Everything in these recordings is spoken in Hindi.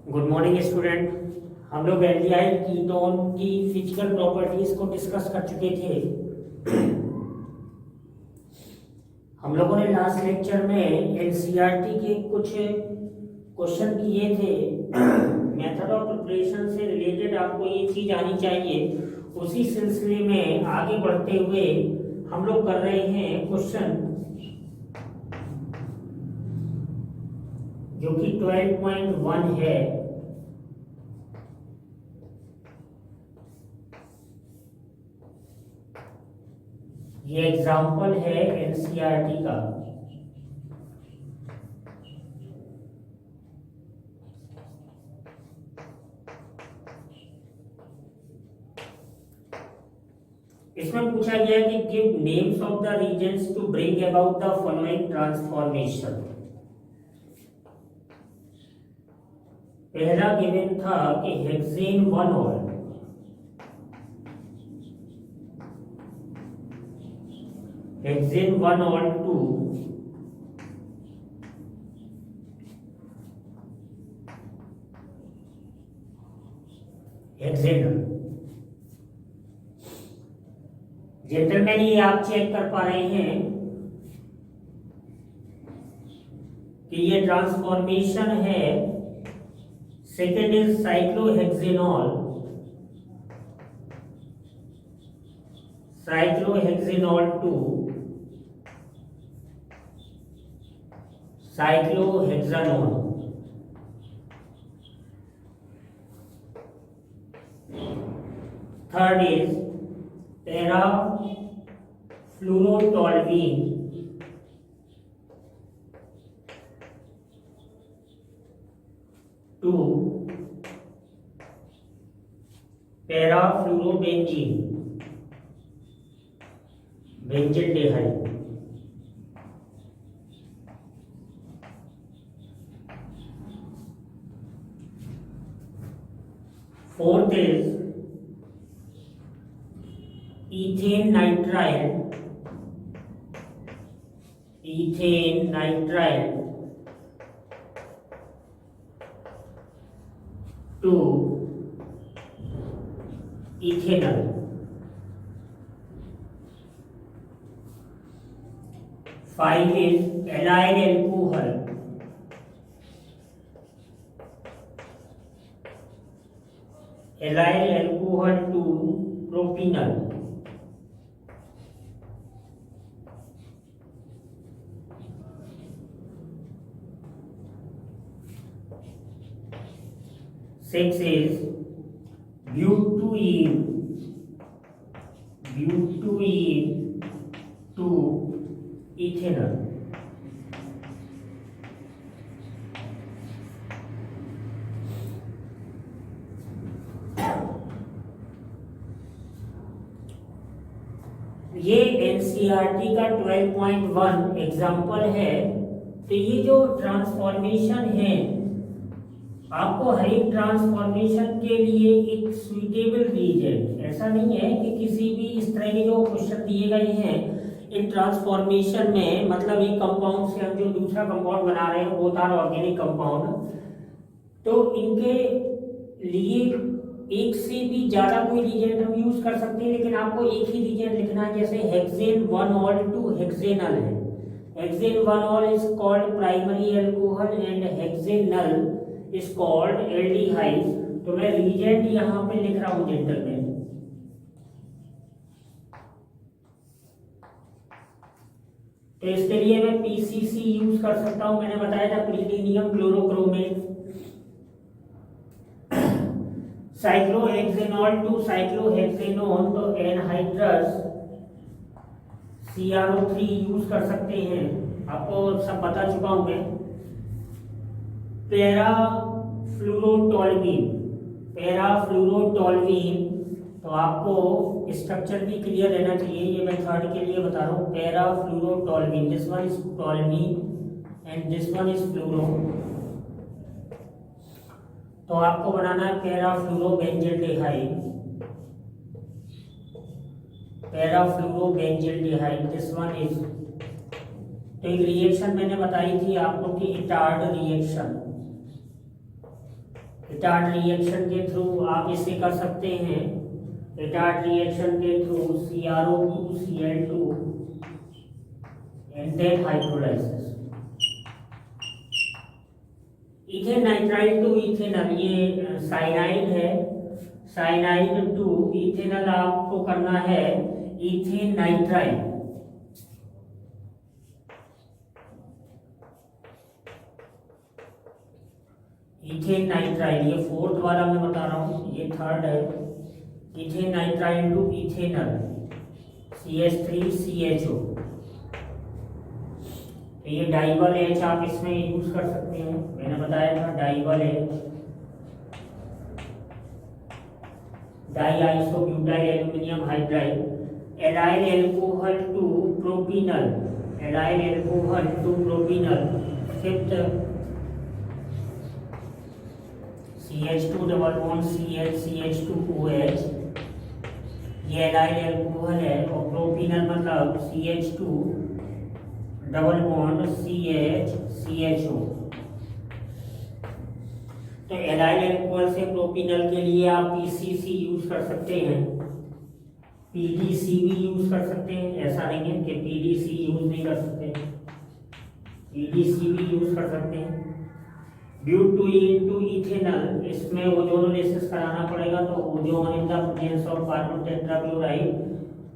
Good morning student. हम लोग एल्डिहाइड कीटोन की फिजिकल प्रॉपर्टीज को डिस्कस कर चुके थे। हम लोगों ने लास्ट लेक्चर में एनसीईआरटी के कुछ क्वेश्चन किए थे। मेथड ऑफ प्रिपरेशन से रिलेटेड आपको ये चीज आनी चाहिए। उसी सिलसिले में आगे बढ़ते हुए हम लोग कर रहे हैं क्वेश्चन जो कि 12.1 है। ये एग्जाम्पल है एनसीईआरटी का। इसमें पूछा गया कि give names of the reasons to bring about the following transformation. पहला गिवन था कि hexene 1 ol hexene 1 ol to hexanal. Gentleman ये आप चेक कर पा रहे हैं कि ये ट्रांसफॉर्मेशन है। Second is cyclohexanol, cyclohexanol to cyclohexanol. Third is parafluorotoluene to parafluorobenzene benzaldehyde. Fourth is ethane nitrile to ethanol. Five is allyl alcohol to propenal. Six is butene to ethanol। ये एनसीईआरटी का 12.1 एग्जाम्पल है। तो ये जो ट्रांसफॉर्मेशन है, आपको हर एक ट्रांसफॉर्मेशन के लिए एक सुइटेबल रीजेंट, ऐसा नहीं है कि किसी भी इस तरह के जो क्वेश्चन दिए गए हैं इन ट्रांसफॉर्मेशन में, मतलब एक कंपाउंड से हम जो दूसरा कंपाउंड बना रहे हैं बोथ आर ऑर्गेनिक कंपाउंड, तो इनके लिए एक से भी ज्यादा कोई रीजेंट हम यूज कर सकते हैं, लेकिन आपको एक ही रीजेंट लिखना है। जैसे हेक्सेन 1 ऑल टू हेक्सेनल है। Hexane 1 ol is called primary alcohol and hexanal is called aldehyde। तो मैं रीजेंट यहां पे लिख रहा हूं जेंटलमैन। तो इसके लिए मैं पीसीसी यूज कर सकता हूं। मैंने बताया था प्रीलिनियम क्लोरोक्रोमेट। साइक्लोहेक्सेनॉल टू साइक्लोहेक्सेनोन, तो एनहाइड्रस CrO3 यूज कर सकते हैं। आपको सब बता चुका हूं मैं। पैराफ्लूरोटोल्यूइन, तो आपको स्ट्रक्चर भी क्लियर रहना चाहिए। ये मैं थर्ड के लिए बता रहा हूँ। Parafluorotoluene, this one is toluene and this one is fluoro. तो आपको बनाना है पैराफ्लूरोबेंजील्डिहाइड, दिस वन इज। तो एक रिएक्शन मैंने बताई थी आपको कि इटार्ड रिएक्शन, इटार्ड रिएक्शन के थ्रू आप इसे कर सकते हैं। इटार्ड रिएक्शन के through CrO2Cl2 and then hydrolysis. Ethane nitrile to ethanol, ये साइनाइड है, साइनाइड टू इथेनॉल आपको करना है इथेन नाइट्राइल। इथेन नाइट्राइल, ये फोर्थ वाला मैं बता रहा हूँ, ये थर्ड है। Ethane nitrile to ethanol CH3CHO। तो ये डाइबल H आप इसमें यूज कर सकते हैं, मैंने बताया था DIBAL H, di isobutyl aluminium hydride. Allyl alcohol to propenal, allyl alcohol to propenal. Fifth CH2 double bond CH2OH, ये एलाइल एल्कोहल है, और प्रोपिनल मतलब CH2 double bond CH CHO। तो एलाइल एल्कोहल से प्रोपिनल के लिए आप PCC यूज कर सकते हैं, PDC भी यूज कर सकते हैं, ऐसा नहीं है कि PDC यूज नहीं कर सकते, PDC भी यूज कर सकते हैं। ब्यूटेन टू इथेनॉल, इसमें ओजोनोलिसिस कराना पड़ेगा, तो ozone in the presence of carbon tetrachloride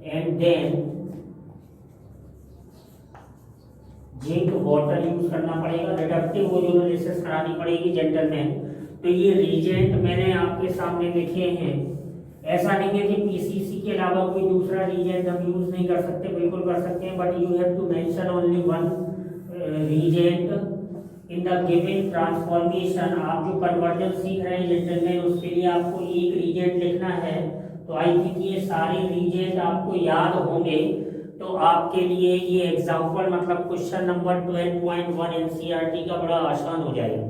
and then zinc water use करना पड़ेगा, रिडक्टिव ओजोनोलिसिस करानी पड़ेगी जेंटलमैन। तो ये रीजेंट मैंने आपके सामने लिखे हैं, ऐसा नहीं है कि PCC के अलावा कोई दूसरा रीजेंट हम यूज नहीं कर सकते, बिल्कुल कर सकते हैं, but you have to mention only one reagent in the given transformation. आप जो कन्वर्जन सीख रहे हैं जेंटलमैन, उसके लिए आपको एक रीजेंट लिखना है। तो आई थिंक ये सारे रीजेंट आपको याद होंगे, तो आपके लिए ये एग्जाम्पल मतलब क्वेश्चन नंबर 12.1 NCERT का बड़ा आसान हो जाएगा।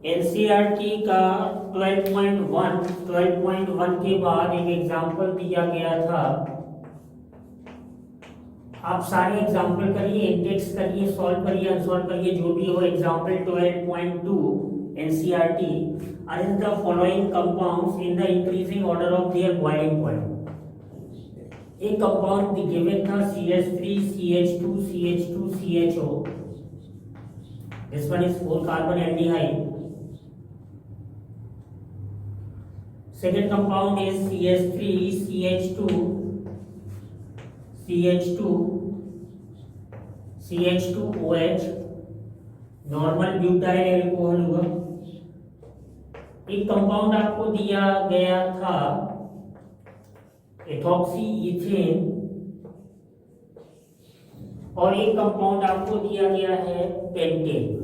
एनसीईआरटी का 12.1 के बाद एक एग्जाम्पल दिया गया था। आप सारे एग्जाम्पल करिए, इंडेक्स करिए, सॉल्व करिए, अनसॉल्व करिए, जो भी हो। Example 12.2 NCERT, arrange the following compounds in the increasing order of their boiling point. एक कंपाउंड गिवन था CH3 CH2 CH2 CHO, this one is 4 carbon aldehyde. Second compound is CH3 CH2 CH2 CH2OH, normal butyl alcohol हुआ। एक कंपाउंड आपको दिया गया था एथॉक्सी इथेन, और एक कंपाउंड आपको दिया गया है पेंटेन।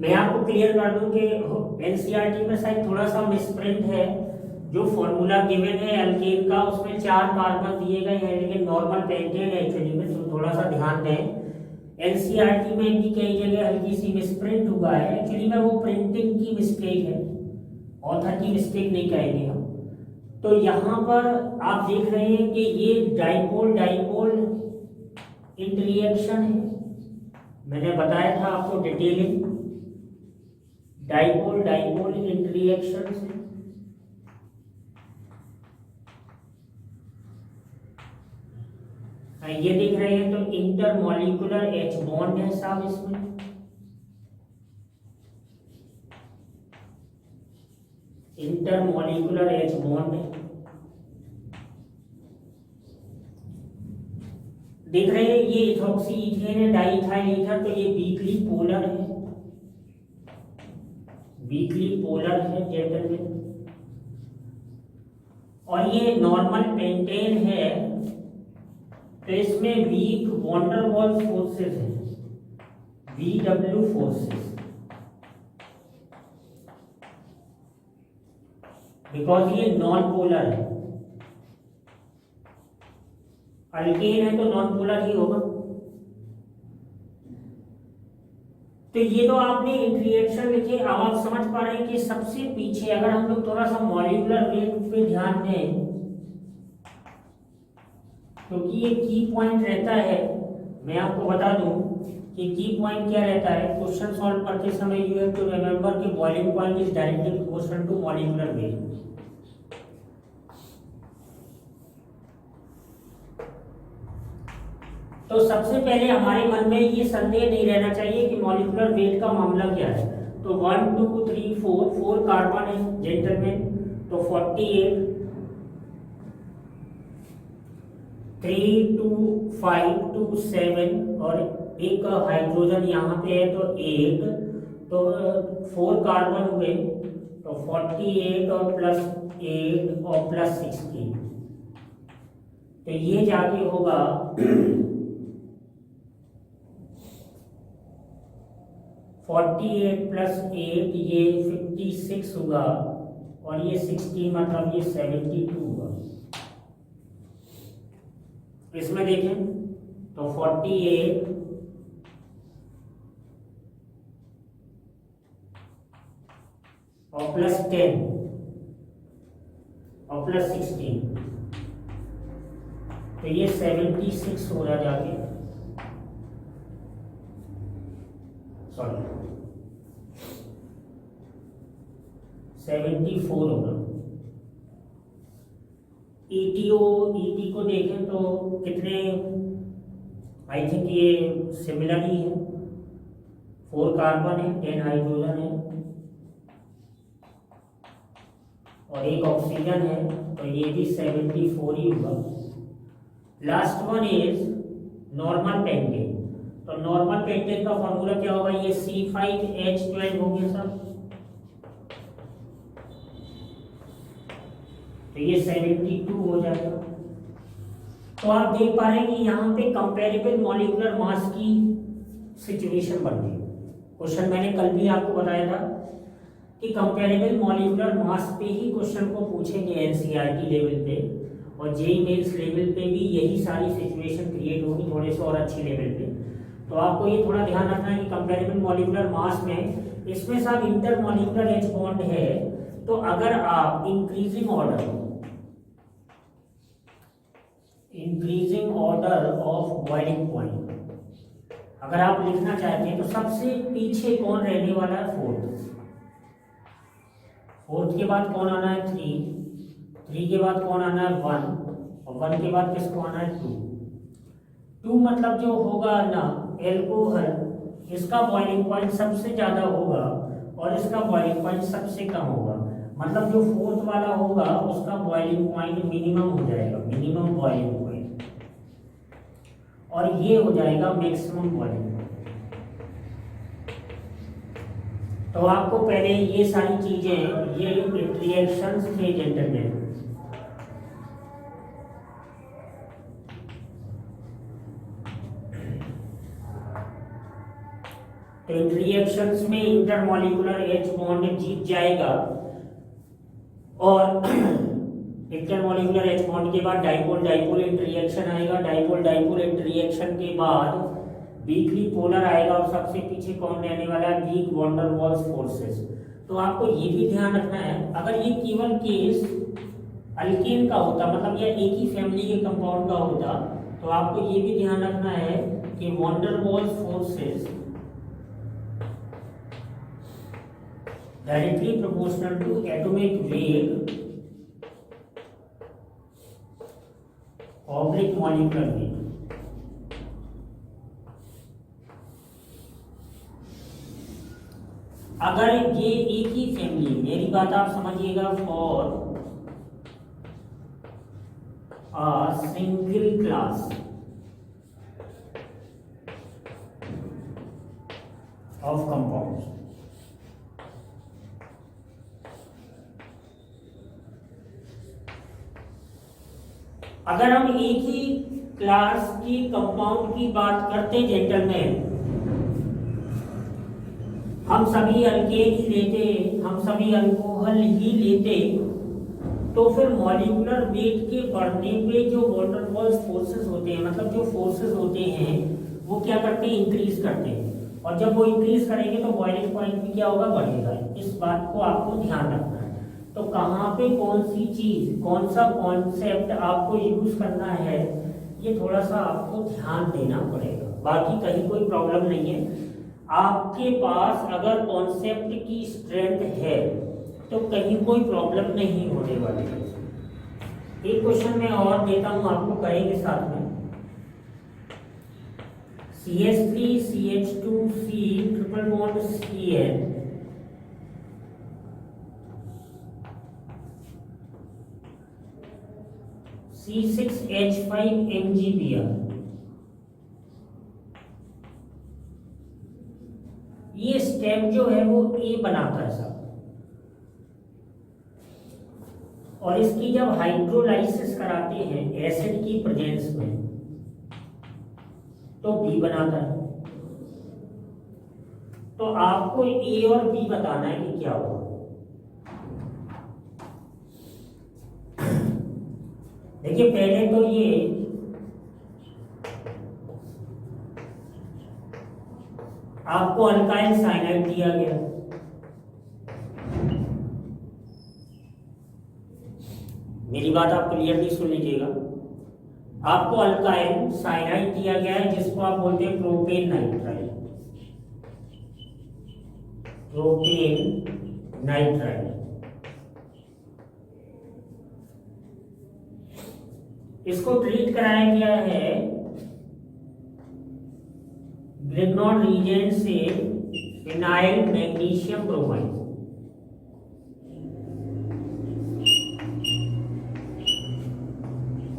मैं आपको क्लियर कर दूं कि एनसीईआरटी में शायद थोड़ा सा मिसप्रिंट है। जो फॉर्मूला गिवन है एल्केन का, उसमें 4 कार्बन दिए गए हैं, लेकिन नॉर्मल पेंटेन है एक्चुअली में, तो थोड़ा सा ध्यान दें। एनसीईआरटी में भी कई जगह हल्की सी मिसप्रिंट हुआ है, एक्चुअली में वो प्रिंटिंग की मिस्टेक है, ऑथर की मिस्टेक नहीं कहेंगे हम। तो यहाँ पर आप देख रहे हैं कि ये डाइपोल डाइपोल इंटररिएक्शन है, मैंने बताया था आपको डिटेलिंग। डाइपोल डाइपोल इंटररिएक्शन से ये देख रहे हैं, तो इंटरमॉलिक्यूलर H बॉन्ड है साहब, इसमें इंटरमॉलिक्यूलर H बॉन्ड है। देख रहे हैं ये इथॉक्सी इथेन है, डाइइथाइल ईथर, तो ये वीकली पोलर है, वीकली पोलर है जेंटलमैन, और ये नॉर्मल पेंटेन है, तो इसमें वीक वॉन्डर वॉल्स फोर्सेस है, VW फोर्सेस, बिकॉज ये नॉन पोलर है। अल्केन है तो नॉन पोलर ही होगा। तो ये तो आपने इंटरेक्शन लिखे। अब आप समझ पा रहे हैं कि सबसे पीछे अगर हम लोग थोड़ा सा मॉलिक्यूलर वेट पे ध्यान दें, क्योंकि ये की पॉइंट रहता है, मैं आपको बता दूं कि की पॉइंट क्या रहता है। क्वेश्चन सॉल्व करते समय यू हैव टू रिमेंबर कि boiling point is directly proportional to molecular weight. तो सबसे पहले हमारे मन में ये संदेह नहीं रहना चाहिए कि मॉलिक्यूलर वेट का मामला क्या है। तो 1 2 3 4 कार्बन है जेंटलमैन, तो 48, 3 2 5 2 7, और एक हाइड्रोजन यहाँ पे है तो 8, तो 4 कार्बन हुए, तो 48 और प्लस 8 और प्लस 16, तो ये जाके होगा 48 प्लस 8 ये 56 होगा, और ये 16 मतलब ये 72 होगा। इसमें देखें तो 48 और प्लस 10 और प्लस 16, तो ये 76 हो रहा जाके, सॉरी 74 होगा। ईटी को देखें तो कितने, आई थिंक ये सिमिलर ही है, 4 कार्बन है, 10 हाइड्रोजन है और एक ऑक्सीजन है, तो ये भी 74 ही होगा। Last one is normal pentane. तो नॉर्मल पेंटेन का फॉर्मूला क्या होगा, ये C5H12 हो गया सर, तो ये 72 हो जाएगा। तो आप देख पा रहे हैं कि यहाँ पे कंपेरेबल मॉलिक्यूलर मास की सिचुएशन बन गई। क्वेश्चन मैंने कल भी आपको बताया था कि कंपेरेबल मॉलिक्यूलर मास पे ही क्वेश्चन को पूछेंगे एनसीईआरटी लेवल पे, और जेईई मेंस लेवल पे भी यही सारी सिचुएशन क्रिएट होगी, थोड़े से और अच्छी लेवल पे। तो आपको ये थोड़ा ध्यान रखना है कि कंपेरेबल मॉलिक्यूलर मास में इसमें सब इंटर मॉलिक्यूलर एच बॉन्ड है, तो अगर आप increasing order of boiling point अगर आप लिखना चाहते हैं, तो सबसे पीछे कौन रहने वाला है, फोर्थ के बाद कौन आना है, 3 के बाद कौन आना है, 1, और 1 के बाद किसको आना है, 2 मतलब जो होगा ना एल्कोहल, इसका बॉइलिंग पॉइंट सबसे ज्यादा होगा और इसका बॉइलिंग पॉइंट सबसे कम होगा। मतलब जो फोर्थ वाला होगा उसका बॉइलिंग पॉइंट मिनिमम हो जाएगा, मिनिमम बॉइलिंग पॉइंट, और ये हो जाएगा मैक्सिमम बॉइलिंग पॉइंट। तो आपको पहले ये सारी चीजें, ये रिएक्शंस थे जेंटलमैन, तो इन रिएक्शंस में इंटरमॉलिक्यूलर एच बॉन्ड जीत जाएगा, और इंटरमॉलिक्यूलर एच बॉन्ड के बाद डाइपोल डाइपोल इंटररिएक्शन आएगा, डाइपोल डाइपोल इंटररिएक्शन के बाद वीकली पोलर आएगा, और सबसे पीछे कौन रहने वाला है, weak van der Waals forces. तो आपको ये भी ध्यान रखना है, अगर ये केवल केस अल्केन का होता, मतलब यह एक ही फैमिली के कंपाउंड का होता, तो आपको ये भी ध्यान रखना है कि van der Waals forces directly proportional to atomic weight oblique molecular weight। अगर ये एक ही फैमिली, मेरी बात आप समझिएगा, for a single class of compounds, अगर हम एक ही क्लास की कंपाउंड की बात करते जेंटलमैन, हम सभी अल्केन ही लेते, हम सभी अल्कोहल ही लेते, तो फिर मॉलिक्यूलर वेट के बढ़ने पे जो वॉटर वॉल्स फोर्सेस होते हैं, मतलब जो फोर्सेस होते हैं वो क्या करते हैं, इंक्रीज करते हैं। और जब वो इंक्रीज करेंगे तो बॉइलिंग पॉइंट भी क्या होगा, बढ़ेगा। इस बात को आपको ध्यान रखना है। तो कहाँ पे कौन सी चीज, कौन सा कॉन्सेप्ट आपको यूज करना है, ये थोड़ा सा आपको ध्यान देना पड़ेगा। बाकी कहीं कोई प्रॉब्लम नहीं है। आपके पास अगर कॉन्सेप्ट की स्ट्रेंथ है तो कहीं कोई प्रॉब्लम नहीं होने वाली है। एक क्वेश्चन मैं और देता हूं आपको, करेंगे साथ में। CH3 CH2C triple bond Cl C6H5 MgBr, ये स्टेप जो है वो A बनाता है साहब, और इसकी जब हाइड्रोलाइसिस कराते हैं एसिड की प्रेजेंस में तो B बनाता है। तो आपको A और B बताना है कि क्या होगा। देखिए पहले तो ये आपको अल्काइल साइनाइड दिया गया, मेरी बात आप क्लियरली सुन लीजिएगा। आपको अल्काइल साइनाइड दिया गया है जिसको आप बोलते हैं प्रोपेन नाइट्राइल, प्रोपेन नाइट्राइल। इसको ट्रीट कराया गया है ग्रिग्नॉन रीजेंट से phenyl magnesium bromide.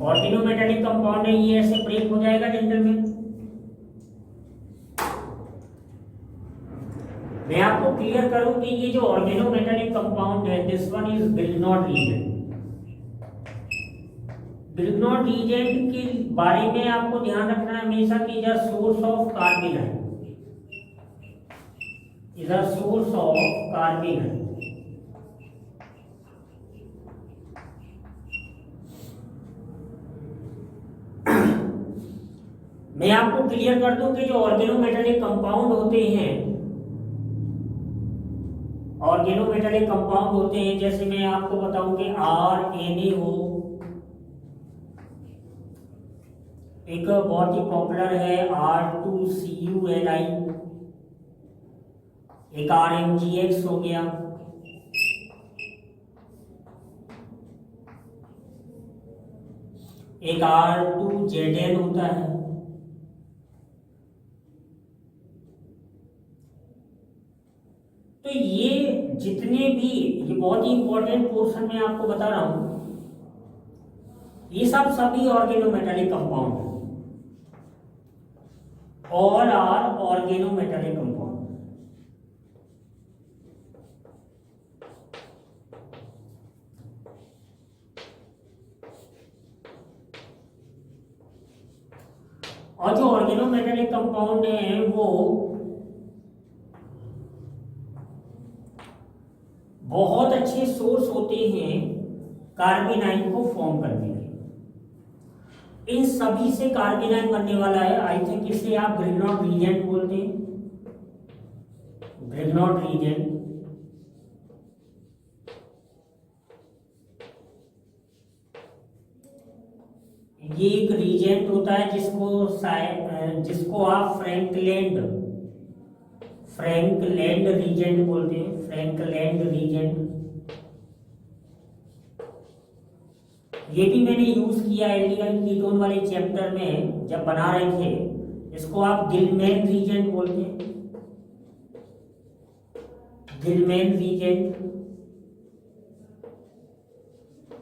Organometallic compound है, ये ऐसे ब्रेक हो जाएगा जेंटलमैन। मैं आपको क्लियर करूं कि ये जो ऑर्गेनोमेटालिक कंपाउंड है, this one is Grignard reagent. Grignard reagent के बारे में आपको ध्यान रखना है हमेशा कि the source of carbanion is a source of carbanion. मैं आपको क्लियर कर दूं कि जो ऑर्गेनोमेटालिक कंपाउंड होते हैं, ऑर्गेनोमेटालिक कंपाउंड होते हैं, जैसे मैं आपको बताऊं कि RNA हो, एक बहुत ही पॉपुलर है R2CuLi, एक RMGX हो गया, एक R2ZN होता है। तो ये जितने भी, ये बहुत ही इंपॉर्टेंट पोर्शन में आपको बता रहा हूं, ये सब सभी ऑर्गेनोमेटालिक कंपाउंड है। All are organometallic compound. और जो ऑर्गेनोमेटालिक कंपाउंड है वो बहुत अच्छे सोर्स होते हैं कार्बेनाइन को फॉर्म करने के। इन सभी से कार्बेनाइन बनने वाला है। आई थिंक इसे आप ग्रिग्नॉन रीजेंट बोलते हैं, ग्रिग्नॉन रीजेंट। ये एक रीजेंट होता है जिसको आप फ्रैंकलैंड रीजेंट बोलते हैं, फ्रैंकलैंड रीजेंट। ये भी मैंने यूज किया एल्डिहाइड कीटोन वाले चैप्टर में जब बना रहे थे। इसको आप गिलमैन रीजेंट बोलते हैं, गिलमैन रीजेंट।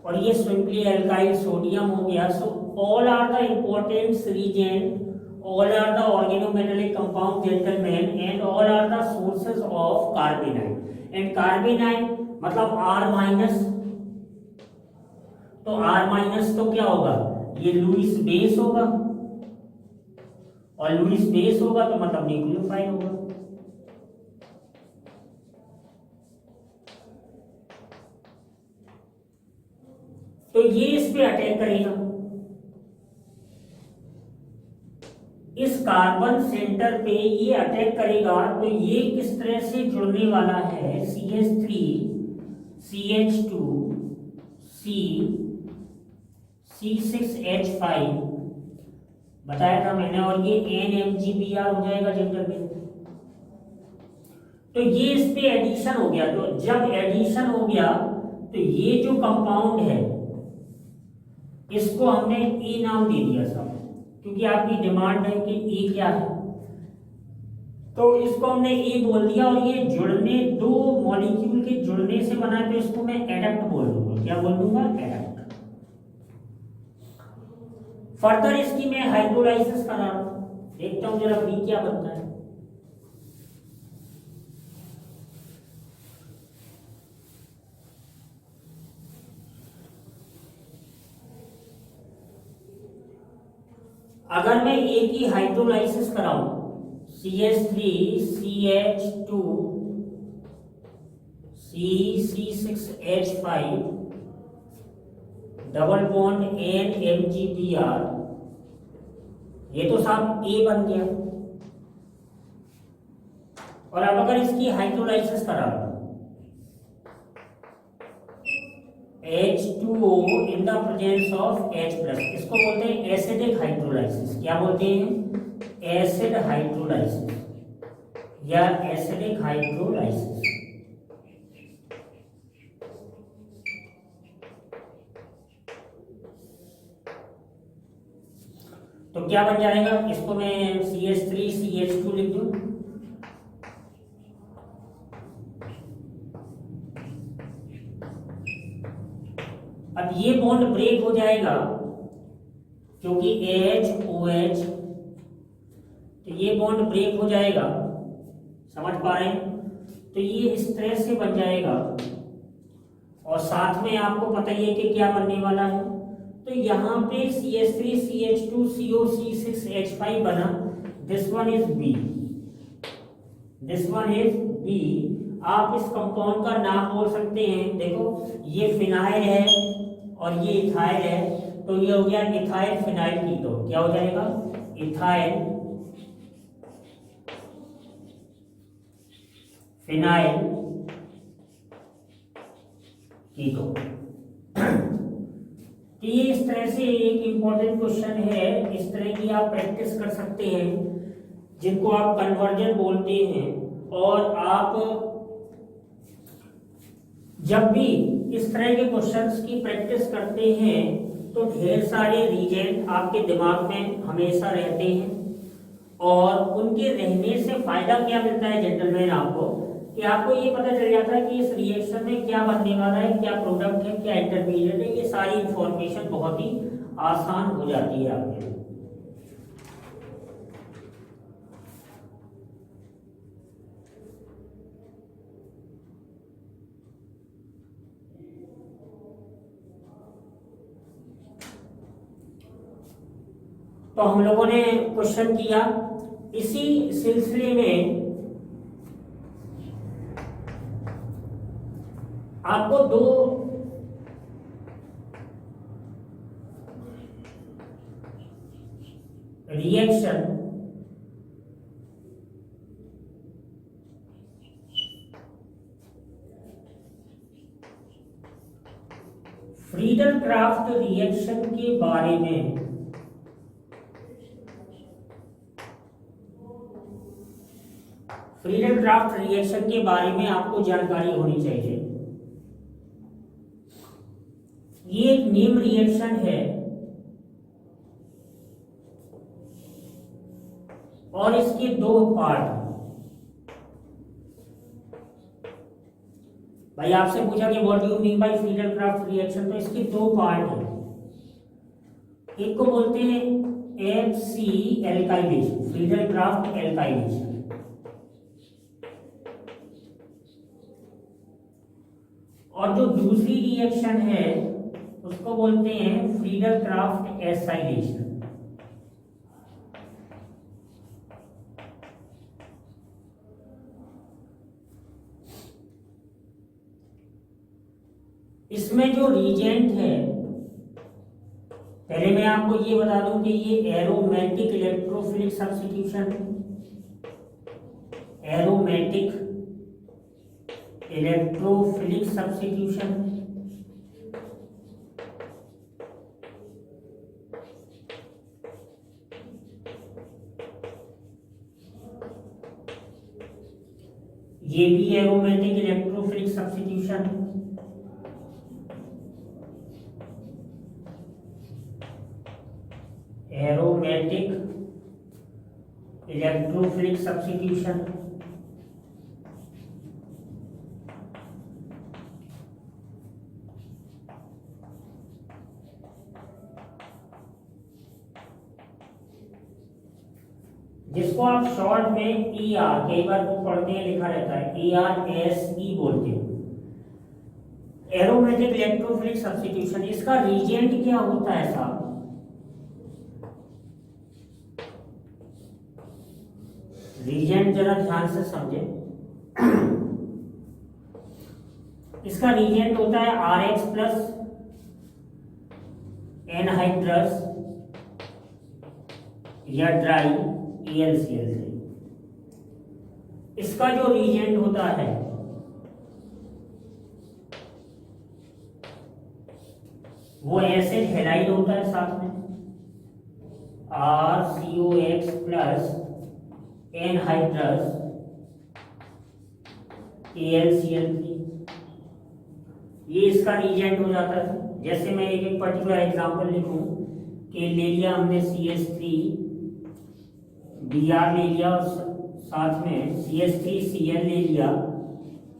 और ये सिंपली एल्काइल सोडियम हो गया। So all are the important reagent, all are the organometallic compound gentlemen, and all are the sources of carbonine. And carbonine मतलब R माइनस, तो R माइनस तो क्या होगा, ये लुईस बेस होगा, और लुईस बेस होगा तो मतलब न्यूक्लियोफाइल होगा। तो ये इस पे अटैक करेगा, इस कार्बन सेंटर पे ये अटैक करेगा। तो ये किस तरह से जुड़ने वाला है, CH3 CH2 C C6H5 बताया था मैंने, और ये NMGBr हो जाएगा जेंटल में। तो ये इस पे एडिशन हो गया। तो जब एडिशन हो गया तो ये जो कंपाउंड है इसको हमने ए नाम दे दिया साहब, क्योंकि आपकी डिमांड है कि ए क्या है, तो इसको हमने ए बोल दिया। और ये जुड़ने, दो मॉलिक्यूल के जुड़ने से बना है, तो इसको मैं एडक्ट बोल दूंगा। क्या बोल दूंगा? एडक्ट। फर्दर इसकी मैं हाइड्रोलाइसिस करा रहा हूं, देखता हूं जरा बी क्या बनता है। अगर मैं ए की हाइड्रोलाइसिस कराऊं, CH3 CH2 C6H5 double bond NMGBr, ये तो साहब ए बन गया। और अब अगर इसकी हाइड्रोलाइसिस करा H2O in the presence of H+, इसको बोलते हैं एसिडिक हाइड्रोलाइसिस। क्या बोलते हैं? एसिड हाइड्रोलाइसिस या एसिडिक हाइड्रोलाइसिस। तो क्या बन जाएगा? इसको मैं CH3 CH2 लिख दूं। अब ये बॉन्ड ब्रेक हो जाएगा क्योंकि AH OH, तो ये बॉन्ड ब्रेक हो जाएगा, समझ पा रहे हैं? तो ये इस तरह से बन जाएगा। और साथ में आपको पता ही है कि क्या बनने वाला है। तो यहाँ पे CH3 CH2 CO C6H5 बना। This one is B, this one is B। आप इस कंपाउंड का नाम बोल सकते हैं। देखो ये फिनाइल है और ये इथाइल है, तो ये हो गया इथाइल फिनाइल कीटो। क्या हो जाएगा? इथाइल फिनाइल कीटो। तो ये इस तरह से एक इंपॉर्टेंट क्वेश्चन है, इस तरह की आप प्रैक्टिस कर सकते हैं, जिनको आप कन्वर्जन बोलते हैं। और आप जब भी इस तरह के क्वेश्चंस की प्रैक्टिस करते हैं तो ढेर सारे रीजेंट आपके दिमाग में हमेशा रहते हैं। और उनके रहने से फायदा क्या मिलता है जेंटलमैन आपको, कि आपको ये पता चल जाता है कि इस रिएक्शन में क्या बनने वाला है, क्या प्रोडक्ट है, क्या इंटरमीडिएट है। ये सारी इंफॉर्मेशन बहुत ही आसान हो जाती है आपके लिए। तो हम लोगों ने क्वेश्चन किया। इसी सिलसिले में आपको दो रिएक्शन फ्रीडल क्राफ्ट रिएक्शन के बारे में फ्रीडल क्राफ्ट रिएक्शन के बारे में आपको जानकारी होनी चाहिए। ये एक नेम रिएक्शन है और इसके दो पार्ट। भाई आपसे पूछा कि what do you mean by Friedel craft reaction, तो इसके दो पार्ट हैं। एक को बोलते हैं FC alkylation, Friedel craft alkylation. और जो दूसरी रिएक्शन है उसको बोलते हैं फ्रीडल क्राफ्ट एसाइलेशन। इसमें जो रीजेंट है, पहले मैं आपको ये बता दूं कि ये aromatic electrophilic substitution, aromatic electrophilic substitution, ये भी aromatic electrophilic substitution. Aromatic electrophilic substitution. जिसको आप शॉर्ट में ER, कई बार वो पढ़ते हैं लिखा रहता है ARSE बोलते हैं, एरोमेटिक इलेक्ट्रोफिलिक सब्स्टिट्यूशन। इसका रीजेंट क्या होता है साहब? रीजेंट जरा ध्यान से समझे। इसका रीजेंट होता है RH प्लस एनहाइड्रस या ड्राई ElCl3। इसका जो रीजेंट होता है वो एसिड हेलाइड होता है, साथ में RCOX प्लस एनहाइड्रस AlCl3। ये इसका रीजेंट हो जाता है। जैसे मैं एक पर्टिकुलर एग्जांपल लिखूं कि ले लिया हमने CH3 Br ले लिया और साथ में CH3Cl ले लिया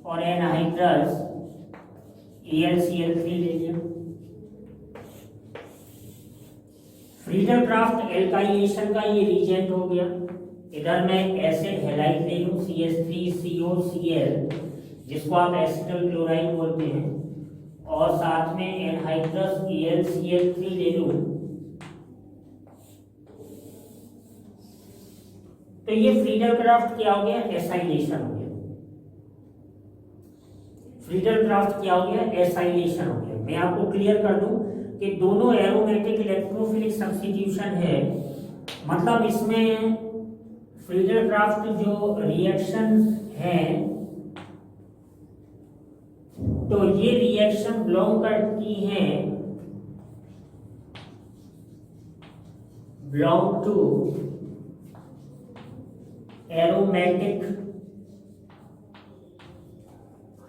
और एनहाइड्रस AlCl3 ले लिया। फ्रीडल क्राफ्ट एल्काइलेशन का ये रीजेंट हो गया। इधर मैं एसिड हेलाइड ले लूं CH3COCl, जिसको आप एसिटल क्लोराइड बोलते हैं, और साथ में एनहाइड्रस AlCl3 ले लूं, तो ये फ्रीडल क्राफ्ट क्या हो गया? एसाइलेशन हो गया। फ्रीडल क्राफ्ट क्या हो गया? एसाइलेशन हो गया। मैं आपको क्लियर कर दूं कि दोनों एरोमेटिक इलेक्ट्रोफिलिक सब्स्टिट्यूशन है, मतलब इसमें फ्रीडल क्राफ्ट जो रिएक्शन है तो ये रिएक्शन बिलोंग करती है belong to aromatic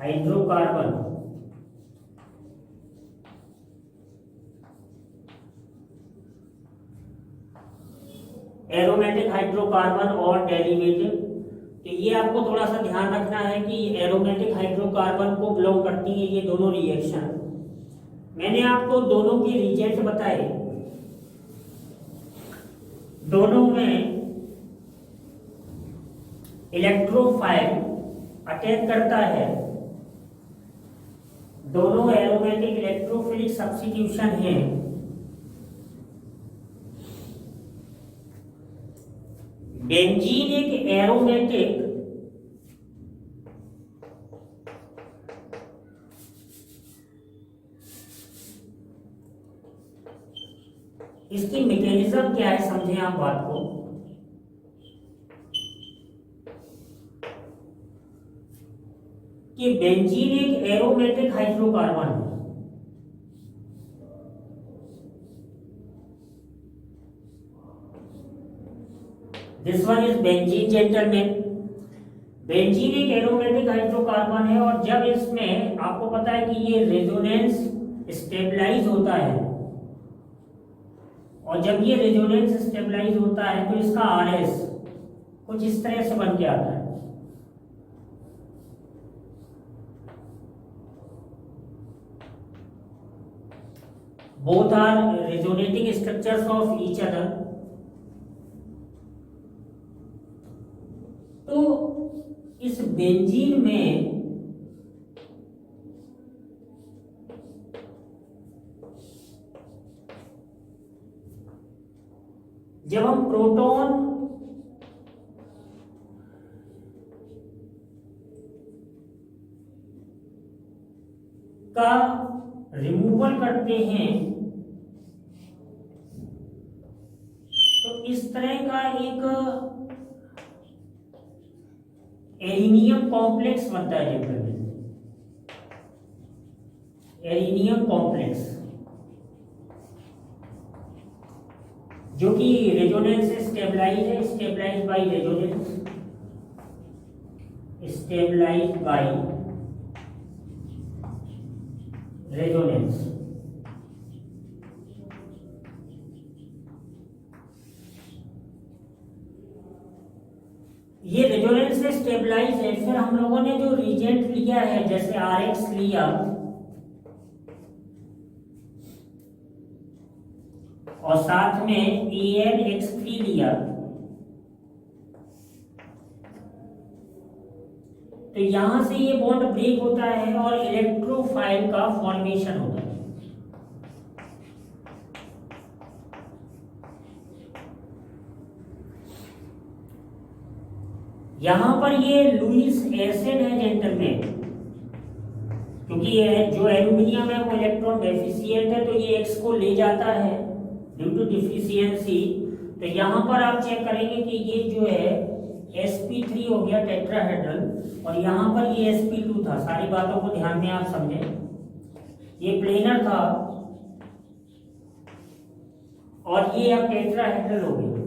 hydrocarbon aromatic hydrocarbon और डेरिवेटिव। तो ये आपको थोड़ा सा ध्यान रखना है कि एरोमेटिक हाइड्रोकार्बन को बिलोंग करती है ये दोनों रिएक्शन। मैंने आपको दोनों के रिजेंट बताए, दोनों में इलेक्ट्रोफाइल अटैक करता है, दोनों एरोमेटिक इलेक्ट्रोफिलिक सब्स्टिट्यूशन है। बेंजीन एक एरोमेटिक इसकी मैकेनिज्म क्या है, समझें आप बात को। कि बेंजीन एक एरोमेटिक हाइड्रोकार्बन है। This one is benzene gentleman. Benzene एक एरोमेटिक हाइड्रोकार्बन है और जब इसमें आपको पता है कि ये रेजोनेंस स्टेबलाइज होता है, और जब ये रेजोनेंस स्टेबलाइज होता है तो इसका RS कुछ इस तरह से बन के आता है। Both are resonating structures of each other. तो इस बेंजीन में का रिमूवल करते हैं तो इस तरह का एक एरिनियम कॉम्प्लेक्स बनता है जनरली, एरिनियम कॉम्प्लेक्स, जो कि रेजोनेंस से स्टेबलाइज है, stabilize by resonance, stabilize by resonance. ये रेजोनेंस से स्टेबलाइज है। फिर हम लोगों ने जो रीजेंट लिया है, जैसे RX लिया और साथ में AlX3 लिया, तो यहां से ये बॉन्ड ब्रेक होता है और इलेक्ट्रोफाइल का फॉर्मेशन होता है। यहां पर ये लुईस एसिड है जेंटलमैन, क्योंकि ये जो एल्यूमिनियम है वो इलेक्ट्रॉन डेफिशिएंट है, तो ये X को ले जाता है ड्यू टू डिफिशियंसी। तो यहां पर आप चेक करेंगे कि ये जो है sp3 हो गया टेट्राहेड्रल, और यहाँ पर ये sp2 था। सारी बातों को ध्यान में आप समझें, ये प्लेनर था और ये अब टेट्राहेड्रल हो गया।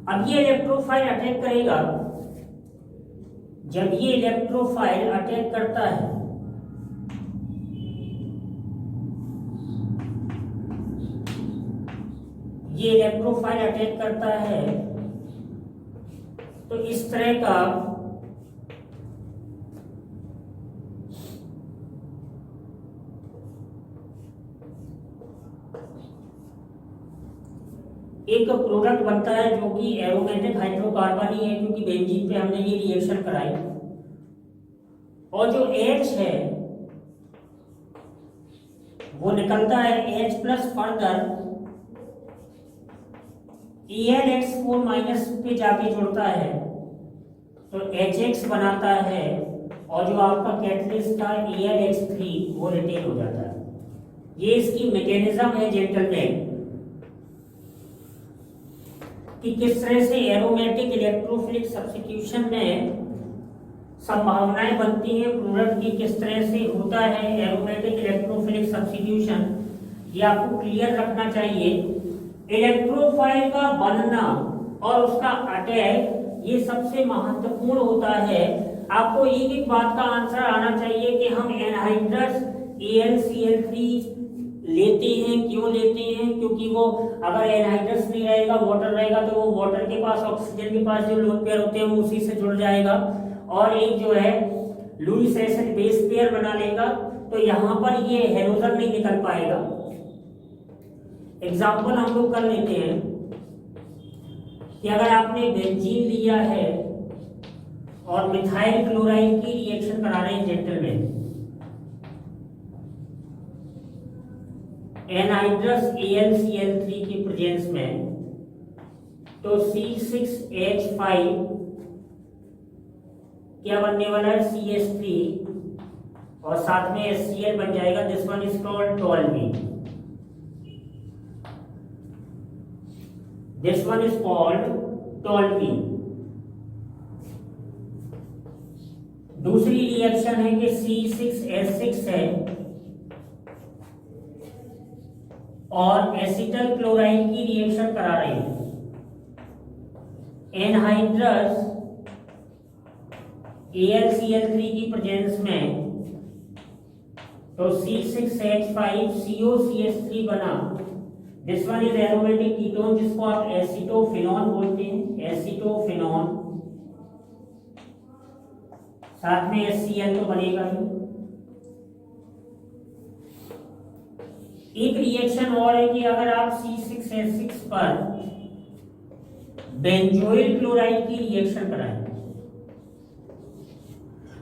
अब ये इलेक्ट्रोफाइल अटैक करेगा। जब ये इलेक्ट्रोफाइल अटैक करता है ये इलेक्ट्रोफाइल अटैक करता है तो इस तरह का एक प्रोडक्ट बनता है जो कि एरोमेटिक हाइड्रोकार्बन ही है, क्योंकि बेंजीन पे हमने ये रिएक्शन कराई। और जो H है वो निकलता है H plus further AlX4 minus पे जाके जुड़ता है तो HX बनाता है, और जो आपका कैटलिस्ट था AlX3 वो रिटेन हो जाता है। ये इसकी मैकेनिज्म है जेंटलमैन, कि किस तरह से एरोमेटिक इलेक्ट्रोफिलिक सब्स्टिट्यूशन में संभावनाएं बनती हैं प्रोडक्ट की, किस तरह से होता है एरोमेटिक इलेक्ट्रोफिलिक सब्स्टिट्यूशन, ये आपको क्लियर रखना चाहिए। इलेक्ट्रोफाइल का बनना और उसका अटैक ये सबसे महत्वपूर्ण होता है। आपको एक एक बात का आंसर आना चाहिए कि हम एनहाइड्रस AlCl3 लेते हैं, क्यों लेते हैं, क्योंकि वो अगर एनहाइड्रस नहीं रहेगा, वाटर रहेगा, तो वो वाटर के पास ऑक्सीजन के पास जो लोन पेयर होते हैं वो उसी से जुड़ जाएगा और एक जो है लुईस एसिड बेस पेयर बना लेगा, तो यहाँ पर ये हेलोजन नहीं निकल पाएगा। एग्जाम्पल हम लोग कर लेते हैं कि अगर आपने बेंजीन लिया है और मिथाइल क्लोराइड की रिएक्शन करा रहे हैं जेंटलमैन, एनहाइड्रस AlCl3 की प्रेजेंस में, तो C6H5 क्या बनने वाला है CH3 और साथ में HCl बन जाएगा। This one is called toluene, this one is called toluene. दूसरी रिएक्शन है कि C6H6 है और एसिटल क्लोराइड की रिएक्शन करा रहे हैं। एनहाइड्रस AlCl3 की प्रेजेंस में, तो C6H5 COCH3 बना। This one is aromatic ketone जिसको आप एसिटोफिनॉन बोलते हैं, एसिटोफिनॉन, साथ में HCl तो बनेगा ही। एक रिएक्शन और है कि अगर आप C6H6 पर बेंजोइल क्लोराइड की रिएक्शन कराएं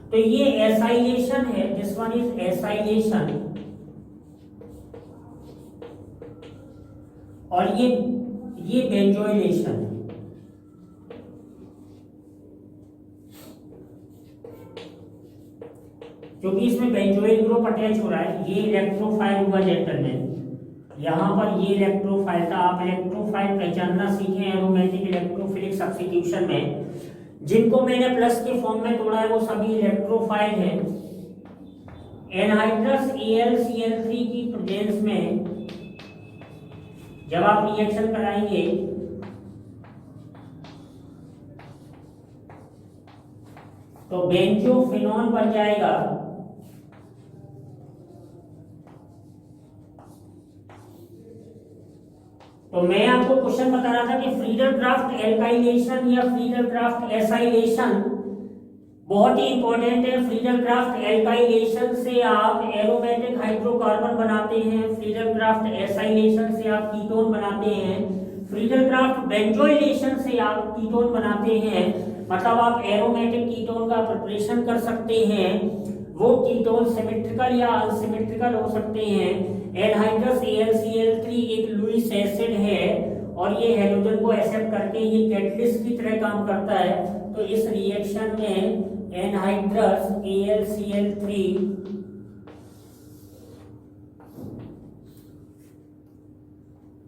तो ये एसाइलेशन है, दिस वन इज एसाइलेशन, और ये बेंजोइलेशन है। क्योंकि इसमें बेंजोइल ग्रुप अटैच हो रहा है। ये इलेक्ट्रोफाइल हुआ जेंटलमैन, यहाँ पर ये इलेक्ट्रोफाइल था। आप इलेक्ट्रोफाइल पहचानना सीखें एरोमेटिक इलेक्ट्रोफिलिक सब्स्टिट्यूशन में। जिनको मैंने प्लस के फॉर्म में तोड़ा है वो सभी इलेक्ट्रोफाइल हैं। एनहाइड्रस AlCl3 की प्रेजेंस में जब आप रिएक्शन कराएंगे तो बेंजोफिनॉन बन जाएगा। तो मैं आपको क्वेश्चन बता रहा था कि फ्रीडल ड्राफ्ट एल्काइलेशन या फ्रीडल ड्राफ्ट एसाइलेशन बहुत ही इंपॉर्टेंट है। फ्रीडल ड्राफ्ट एल्काइलेशन से आप एरोमेटिक हाइड्रोकार्बन बनाते हैं, फ्रीडल ड्राफ्ट एसाइलेशन से आप कीटोन बनाते हैं, फ्रीडल ड्राफ्ट बेंजोइलेशन से आप कीटोन बनाते हैं। मतलब आप एरोमेटिक कीटोन का प्रिपरेशन कर सकते हैं। वो कीटोन सिमेट्रिकल या अनसिमेट्रिकल हो सकते हैं। एनहाइड्रस AlCl3 एक लुईस एसिड है और ये हैलोजन को एक्सेप्ट करके ये कैटलिस्ट की तरह काम करता है। तो इस रिएक्शन में एनहाइड्रस AlCl3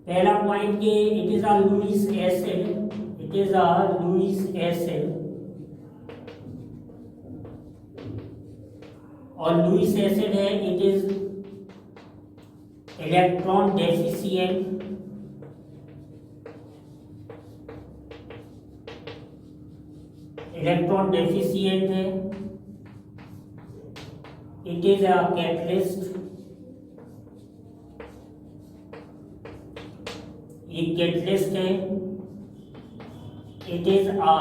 पहला पॉइंट के it is a Lewis acid, it is a Lewis acid और लुईस एसिड है, it is electron deficient, electron deficient है, इट इज अ कैटलिस्ट, ये कैटलिस्ट है, it is a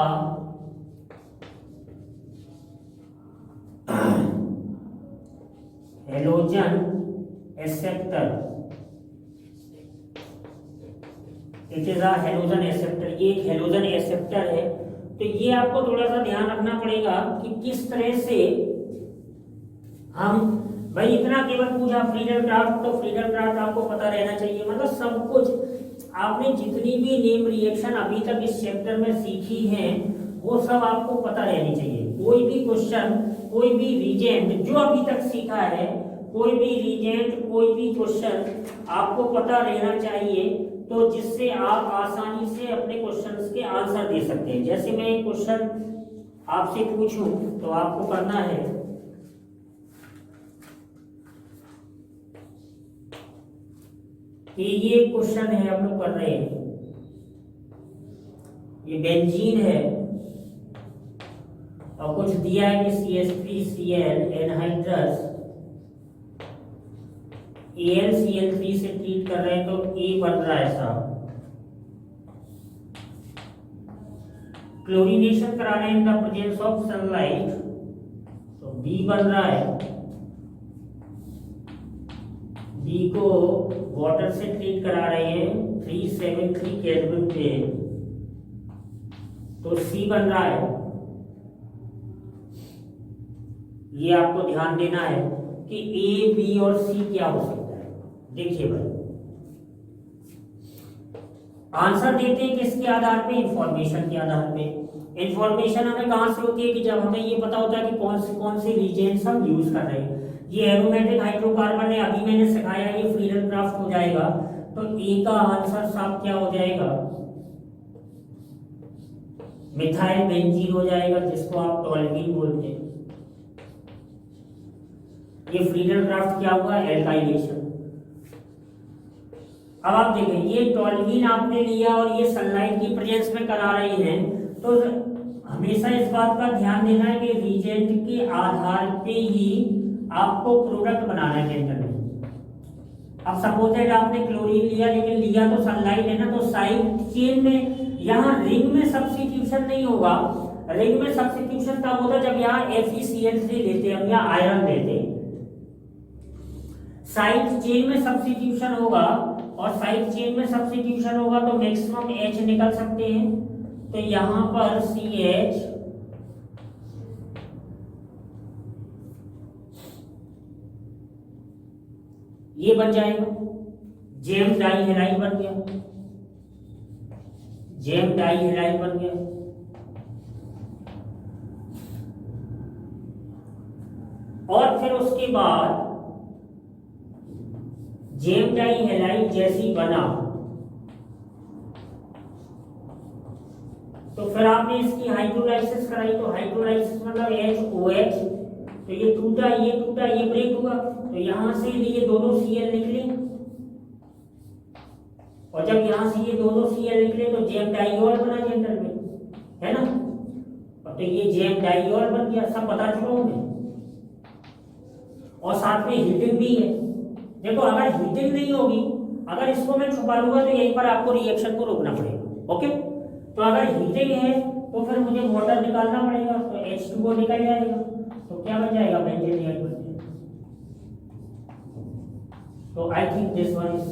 halogen acceptor, it is a halogen acceptor, ये एक हैलोजन एक्सेप्टर है। तो ये आपको थोड़ा सा ध्यान रखना पड़ेगा कि किस तरह से हम, भाई इतना केवल पूछा फ्रीडल ड्राफ्ट, तो फ्रीडल ड्राफ्ट आपको पता रहना चाहिए। मतलब सब कुछ आपने जितनी भी नेम रिएक्शन अभी तक इस चैप्टर में सीखी हैं वो सब आपको पता रहनी चाहिए। कोई भी क्वेश्चन, कोई भी रीजेंट जो अभी तक सीखा है, कोई भी रीजेंट, कोई भी क्वेश्चन आपको पता रहना चाहिए, तो जिससे आप आसानी से अपने क्वेश्चंस के आंसर दे सकते हैं। जैसे मैं एक क्वेश्चन आपसे पूछूं तो आपको करना है कि ये क्वेश्चन है हम लोग कर रहे हैं, ये बेंजीन है और कुछ दिया है कि CH3Cl एनहाइड्रस AlCl3 से ट्रीट कर रहे हैं, तो A बन रहा है साहब। क्लोरीनेशन करा रहे हैं इन द प्रेजेंस ऑफ सनलाइट, तो B बन रहा है। B को वाटर से ट्रीट करा रहे हैं 373 केल्विन पे, तो C बन रहा है। ये आपको ध्यान देना है कि A, B और C क्या हो सकता है। देखिए भाई, आंसर देते हैं किसके आधार पे, इंफॉर्मेशन के आधार पे। इंफॉर्मेशन हमें कहां से होती है कि जब हमें ये पता होता है कि कौन से रीजेंट्स हम यूज कर रहे हैं। ये एरोमेटिक हाइड्रोकार्बन है, अभी मैंने सिखाया, ये फ्रीडल ड्राफ्ट हो जाएगा। तो ए का आंसर साफ क्या हो जाएगा, मिथाइल बेंजीन हो जाएगा, जिसको आप टॉल्वीन बोलते हैं। ये फ्रीडल ड्राफ्ट क्या हुआ, एल्काइलेशन। अब आप देखें, ये टॉल्वीन आपने लिया और ये सनलाइट की प्रेजेंस में करा रही हैं, तो हमेशा इस बात का ध्यान देना है कि रीजेंट के आधार पे ही आपको प्रोडक्ट बनाना है केंद्र में। अब सपोज दैट आपने क्लोरीन लिया, लेकिन लिया तो सनलाइट है ना, तो साइड चेन में यहाँ रिंग में सब्स्टिट्यूशन नहीं होगा। रिंग में सब्स्टिट्यूशन तब होता जब यहाँ FeCl3 लेते हम या आयरन लेते। साइड चेन में सब्स्टिट्यूशन होगा, और साइड चेन में सब्स्टिट्यूशन होगा तो मैक्सिमम H निकल सकते हैं। तो यहां पर CH ये बन जाएगा, जेम डाइहेलाइड बन गया, जेम डाइहेलाइड बन गया। और फिर उसके बाद जेम डाई हैलाइड जैसी बना, तो फिर आपने इसकी हाइड्रोलाइसिस कराई, तो हाइड्रोलाइसिस मतलब HOH, तो ये टूटा, ये ब्रेक हुआ, तो यहां से ये दोनों Cl निकले, और जब यहां से ये दोनों Cl निकले तो जेम डाइऑल बना जेंडर में, है ना। तो ये जेम डाइऑल बन गया, सब बता चुका हूं मैं। और साथ में हीटिंग भी है। देखो अगर हीटिंग नहीं होगी, अगर इसको मैं छुपा लूंगा तो यहीं पर आपको रिएक्शन को रोकना पड़ेगा। ओके, तो अगर हीटिंग है तो फिर मुझे वाटर निकालना पड़ेगा, तो H2O निकल जाएगा, तो क्या बन जाएगा, बेंजीन डाइऑल बन जाएगा। तो I think this one is,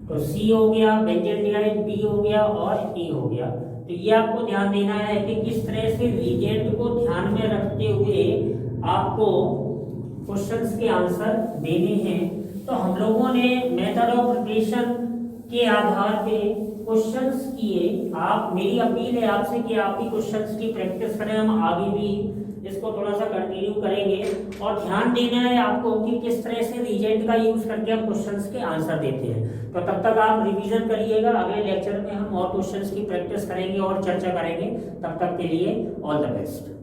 तो C हो गया, बेंजीन डाइऑल, B हो गया और E हो गया। तो ये आपको ध्यान देना है कि किस तरह से रिएजेंट को ध्यान में रखते हुए आपको क्वेश्चंस के आंसर देने हैं। तो हम लोगों ने मेथड ऑफ प्रिपरेशन के आधार पे क्वेश्चंस किए। आप, मेरी अपील है आपसे कि आप भी क्वेश्चंस की प्रैक्टिस करें, हम आगे भी इसको थोड़ा सा कंटिन्यू करेंगे। और ध्यान देना है आपको कि किस तरह से रीजेंट का यूज करके हम क्वेश्चंस के आंसर देते हैं। तो तब तक आप रिवीजन करिएगा, अगले लेक्चर में हम और क्वेश्चंस की प्रैक्टिस करेंगे और चर्चा करेंगे। तब तक के लिए ऑल द बेस्ट।